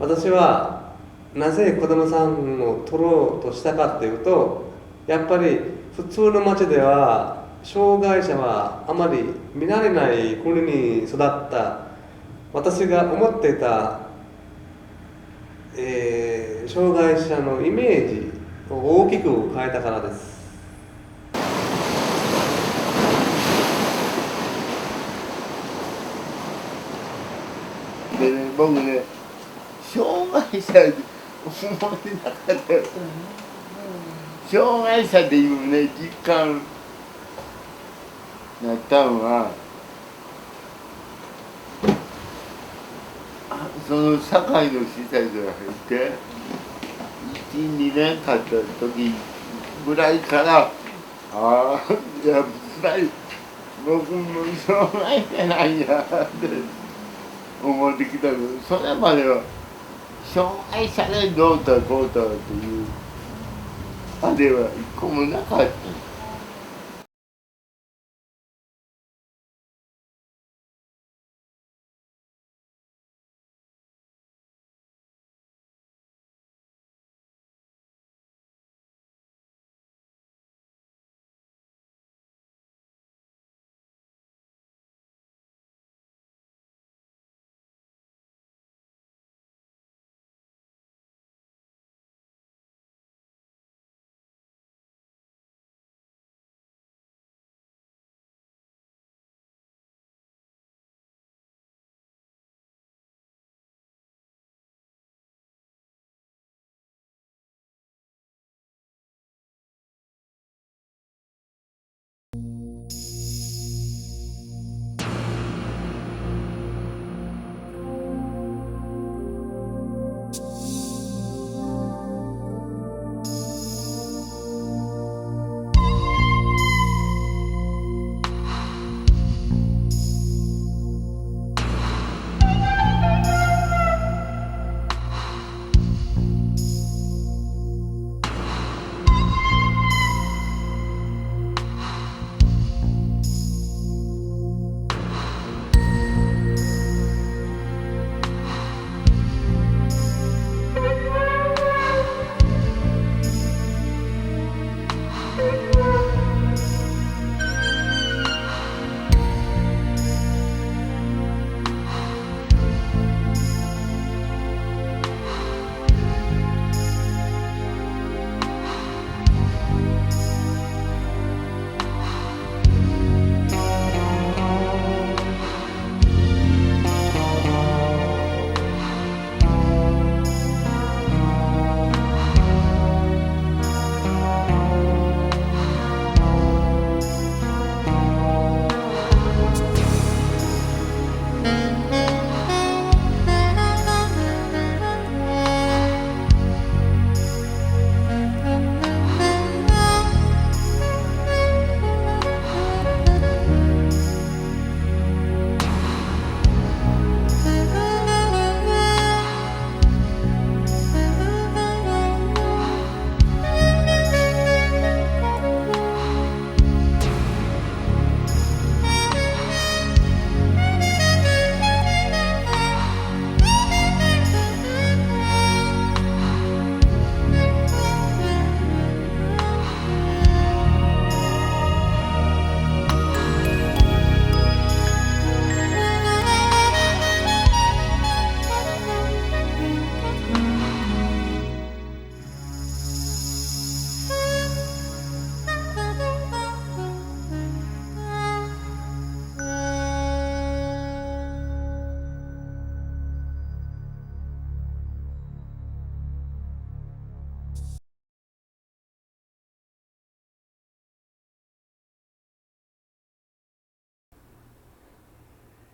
私はなぜ子供さんを取ろうとしたかというと、やっぱり普通の町では障害者はあまり見られない国に育った私が思っていた、障害者のイメージを大きく変えたからです。でね、僕ね、障害者で思ってなかったよ。障害者でいうね、実感なったのは、その社会の施設が入って、1、2年経った時ぐらいから、ああ、やっぱり僕も障害者なんやって思ってきたけど、それまでは障害者でどうたこうたっていうあれは一個もなかった。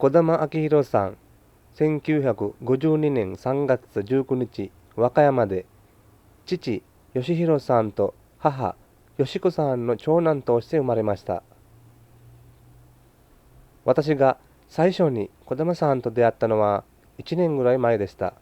児玉明宏さん、1952年3月19日、和歌山で、父、義弘さんと母、義子さんの長男として生まれました。私が最初に児玉さんと出会ったのは1年ぐらい前でした。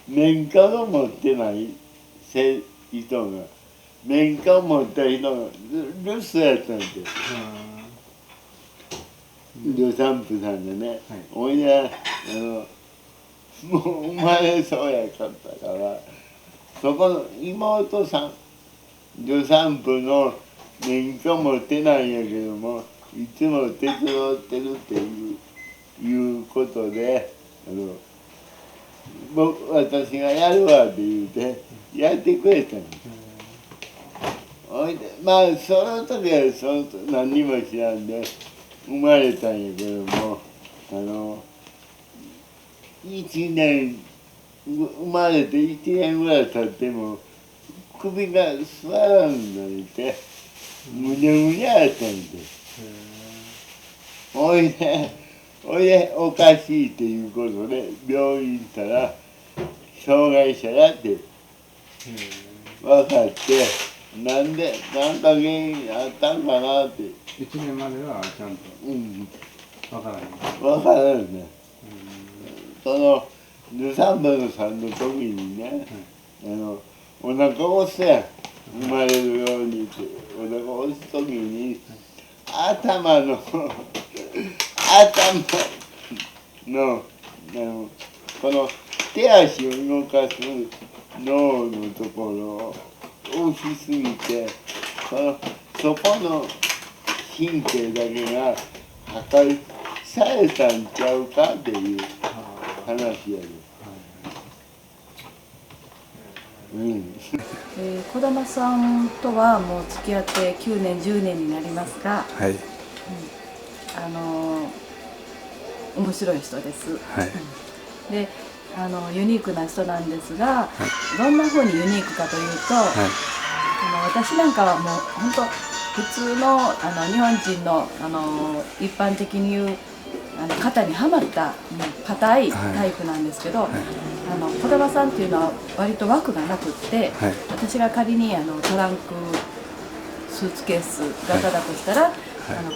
免許を持ってない人が、免許を持った人が留守やったんですよ。助産婦さんでね、おいでもう生まれそうやかったから、そこの妹さん、助産婦の免許持ってないんやけども、いつも手伝ってるっていうことで、私がやるわって言うて、やってくれたんです。ほいで、まあ、その時は何にも知らんで、生まれたんやけども、1年、生まれて1年ぐらい経っても、首が座らんのいて、むにゃむにゃやったんです。ほいで、おかしいっていうことで、病院行ったら、障害者だって分かって、なんか原因あったんかなって。1年まではちゃんと分からない。分からんね。その助産婦さんの時にね、お腹を押すやん、生まれるようにってお腹を押す時に頭のこの手足を動かす脳のところを押しすぎて、そこの神経だけが破壊されたんちゃうかっていう話やで。児玉さんとはもう付き合って9年10年になりますが、はい、面白い人です。はい、でユニークな人なんですが、どんな風にユニークかというと、私なんかはもう本当普通の日本人の一般的に言う肩にはまった硬いタイプなんですけど、児玉さんっていうのは割と枠がなくって、私が仮にトランクスーツケース型だとしたら、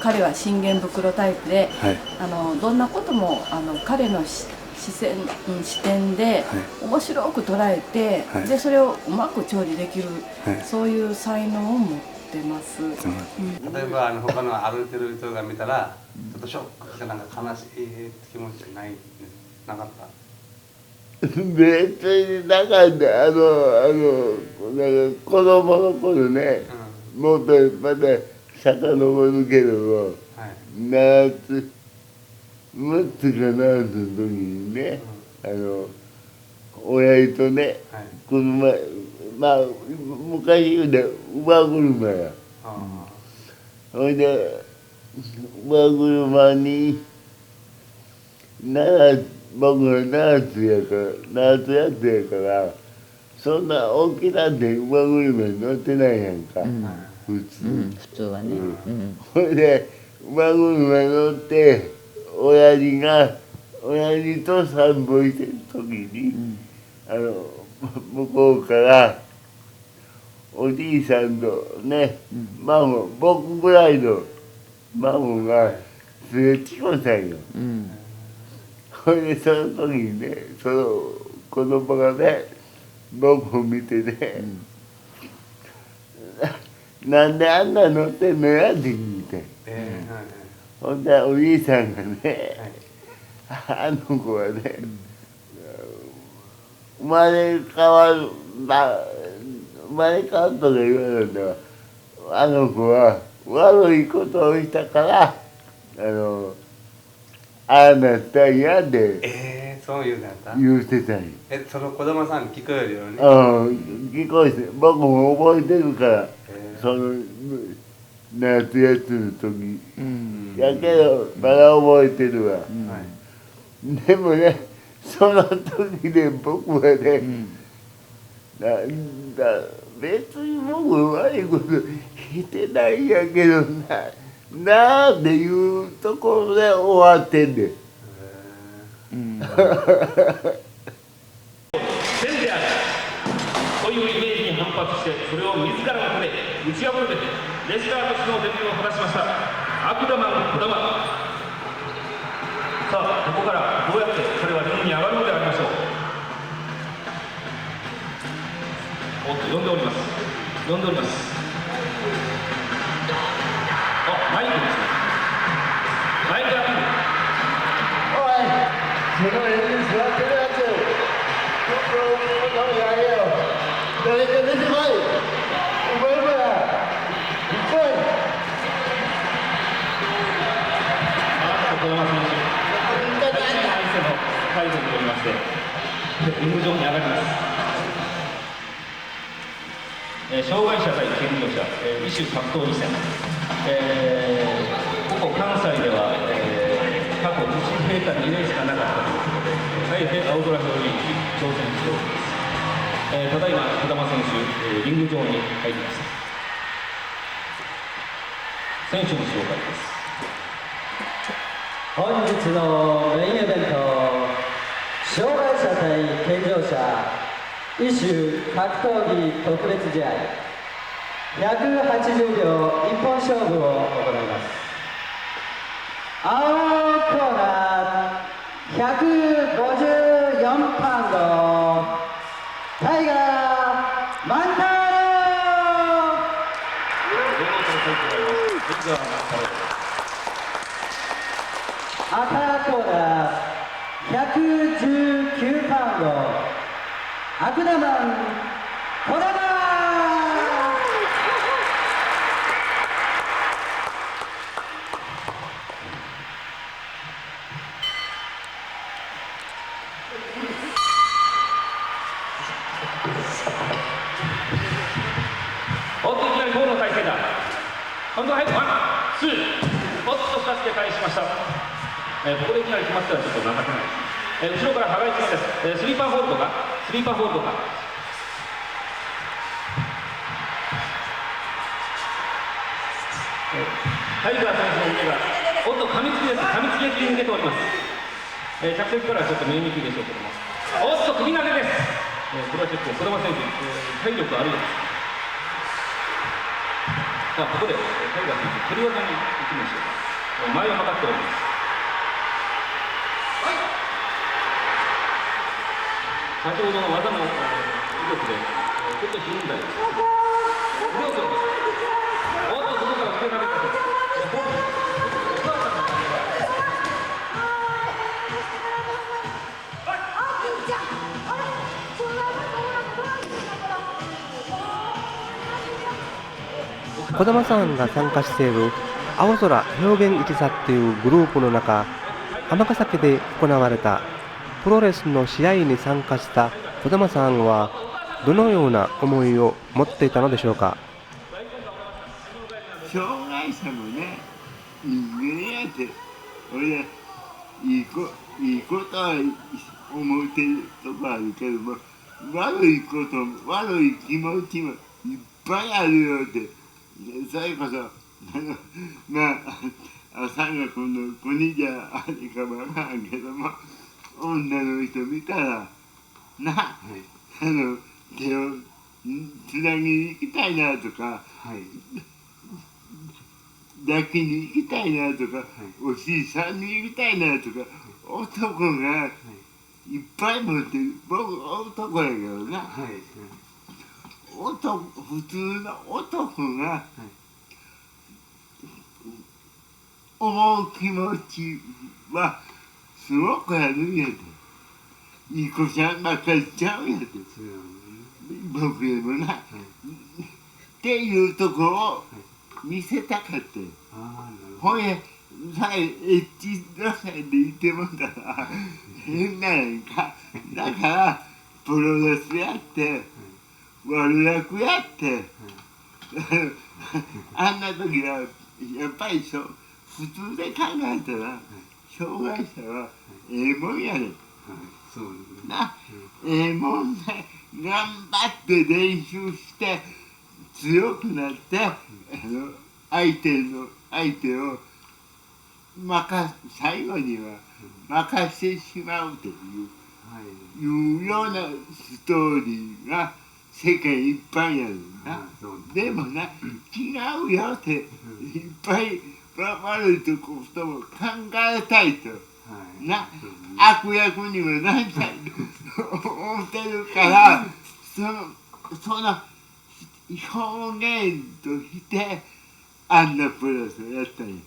彼は信玄袋タイプで、どんなことも彼の視点で面白く捉えて、でそれをうまく調理できる、そういう才能を持ってます。例えば他の歩いてる人が見たらちょっとショックかなんか悲しい気持ちなかった？別になかった。なんか子供の頃ね、もっとまた遡るけども、夏6つか7つの時にね、親父とね、車、まあ昔言うて馬車や。ほいで馬車に僕が7つやからそんな大きなって馬車に乗ってないやんか、普通。普通はね。ほいで馬車に乗って親父と散歩してる時に、向こうからおじいさんとね、僕ぐらいの孫が連れてきましたんよ。ほいでその時にね、その子供がね、僕を見てね、なんであんな乗ってんのやって聞いて。ほんでおじいさんがね、あの子はね、生まれ変わるとか言われたら、あの子は悪いことをしたからああなったんやで、そういうのやった？言うてたんよ。その児玉さん聞こえるよね。聞こえて、僕も覚えてるから、その夏休みの時、やけどまだ覚えてるわ。でもね、その時で僕はね、なんだ別に僕悪いことしてないんやけどなあっていうところで終わってんで。善であるというイメージに反発して、それを自らの手で打ち破るべくレスラーとしてのデビューを果たしました悪玉児玉。さあここからどうやって彼は呼んでおります。あ、マイクですね。マイクアピール。おい、その辺に座ってるやつ、心の顔やれよ。誰か出てこい。お前ら、来い。児玉選手、体の改善によりまして、リング上に上がります。障害者対健常者、異種格闘技戦、ここ関西では、過去1平た2例しかなかったということで、あえて青空表に挑戦しております。ただいま児玉選手、リング上に入りました。選手の紹介です。本日のメインイベント、障害者対健常者異種格闘技特別試合180秒一本勝負を行います。青コーナー154パウンドタイガー・マンター赤コーナー119パウンドアクダマン・コダマおっといきなりボールの体勢だ。今度はワン、ツー、おっと2つで返しました。ここでいきなり決まったらちょっと情けないです。後ろから羽交い締めです。スリーパーホールドか、スリーパーホールドか。タイガー選手の腕が、おっと噛みつきです。噛みつきに抜けております。着席からはちょっと見えにくいでしょうけども、おっと首投げです。これは結構児玉選手、体力あるようです。さあここでタイガー選手、蹴り技に行きましょう。前を測っております。先ほどの技の威力で、ちょっとひるんだり、腕を取ります。おっと、外から腕投げたと。児玉さんが参加している青空表現一座というグループの中、尼崎で行われたプロレスの試合に参加した児玉さんはどのような思いを持っていたのでしょうか。障害者もね、人間やって、俺いいことは思ってるとこあるけども、悪いことも悪い気持ちもいっぱいあるよって、それこそ三国の国じゃあれかもわからんけども、女の人見たらな、手をつなぎに行きたいなとか、抱きに行きたいなとか、おじいさんに行きたいなとか、男がいっぱい持ってる。僕男やけどな、普通の男が思う気持ちはすごくあるんやで。いい子ちゃんばっかりちゃうんやで、僕でもな。っていうとこを見せたかった。ほんやさえエッチなさいでいてもだら変なやんか。だからプロレスやって悪役やってあんな時はやっぱり普通で考えたら障害者はええもんやねん。な、ええもんで頑張って練習して強くなって相手を最後には任せてしまうというようなストーリーが世間いっぱいやるな。でもな、違うよっていっぱい悪いとことも考えたいと。な、悪役にもなりたいと思ってるから、その表現としてあんなプロレスをやったり。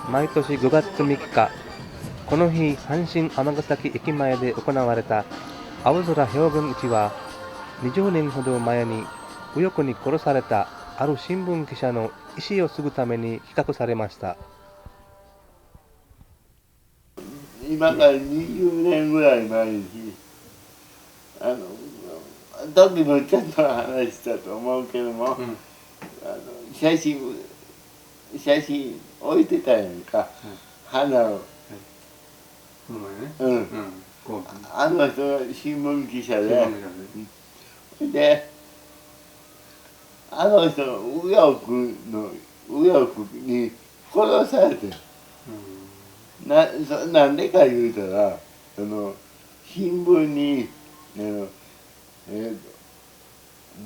毎年5月3日、この日、阪神尼崎駅前で行われた青空平分市は、20年ほど前に右翼に殺されたある新聞記者の遺志を継ぐために企画されました。今から20年ぐらい前に、時もちょっと話したと思うけども、写真置いてたやんか、花を。あの人が新聞記者で、で、あの人の右翼に殺されて、なんでか言うたら、新聞に、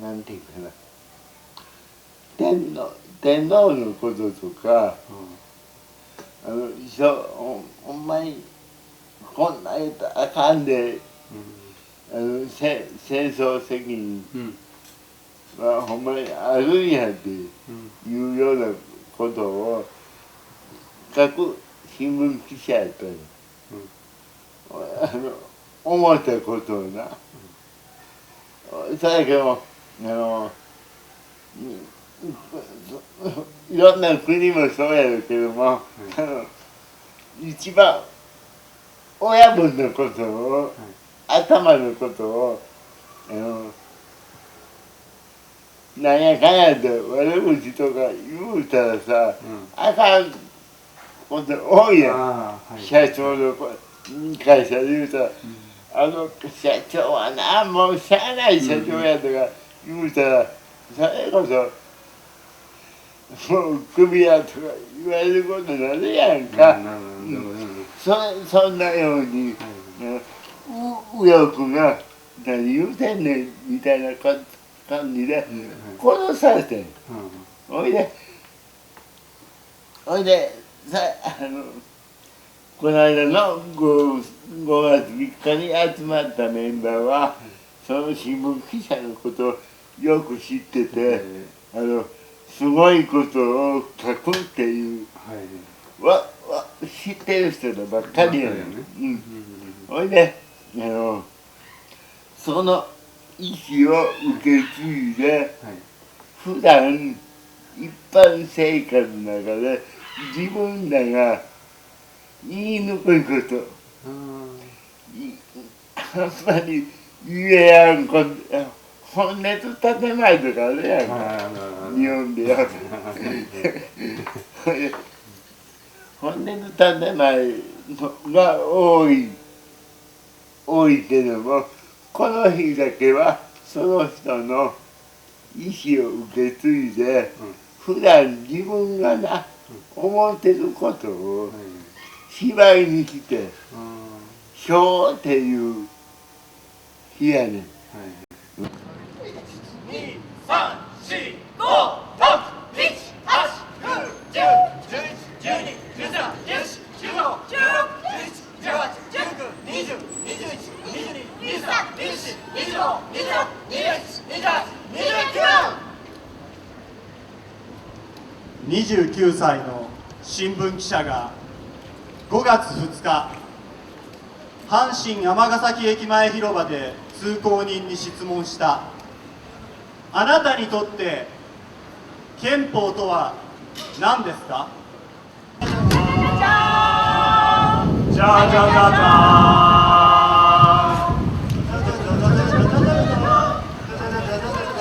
なんていうかな、天皇のこととか、ほんまにこんな言うたらあかんで、戦争責任はほんまにあるんやっていうようなことを書く新聞記者やったよ。思ったことをな。そやけどいろんな国もそうやるけども、一番親分のことを、頭のことをなんやかんやで悪口とか言うたらさ、あかんこと多いやん。社長の会社で言うたら、社長はな、もうしゃあない社長やとか言うたら、それこそもうクビやとか言われることになるやんか。そんなように、右翼が何言うてんねんみたいな感じで殺されてん。ほいでこの間の5月3日に集まったメンバーはその新聞記者のことをよく知ってて、すごいことを書くっていう、知ってる人ばっかりやねん。ほいでその意思を受け継いで、普段一般生活の中で自分らが言いにくいこと、あんまり言えやんこと、本音と建前とかあるやんか、日本でやる。本音と建前が多いけども、この日だけはその人の意思を受け継いで、普段自分がな、思ってることを芝居にして今日っていう日やねん。29歳の新聞記者が5月2日、阪神尼崎駅前広場で通行人に質問した。あなたにとって憲法とは何ですか？じゃじゃじゃじゃーん。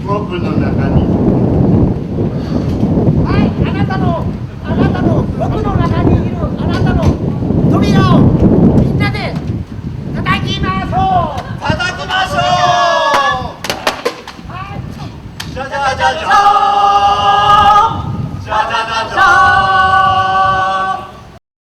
僕の中に。はい、あなたの僕の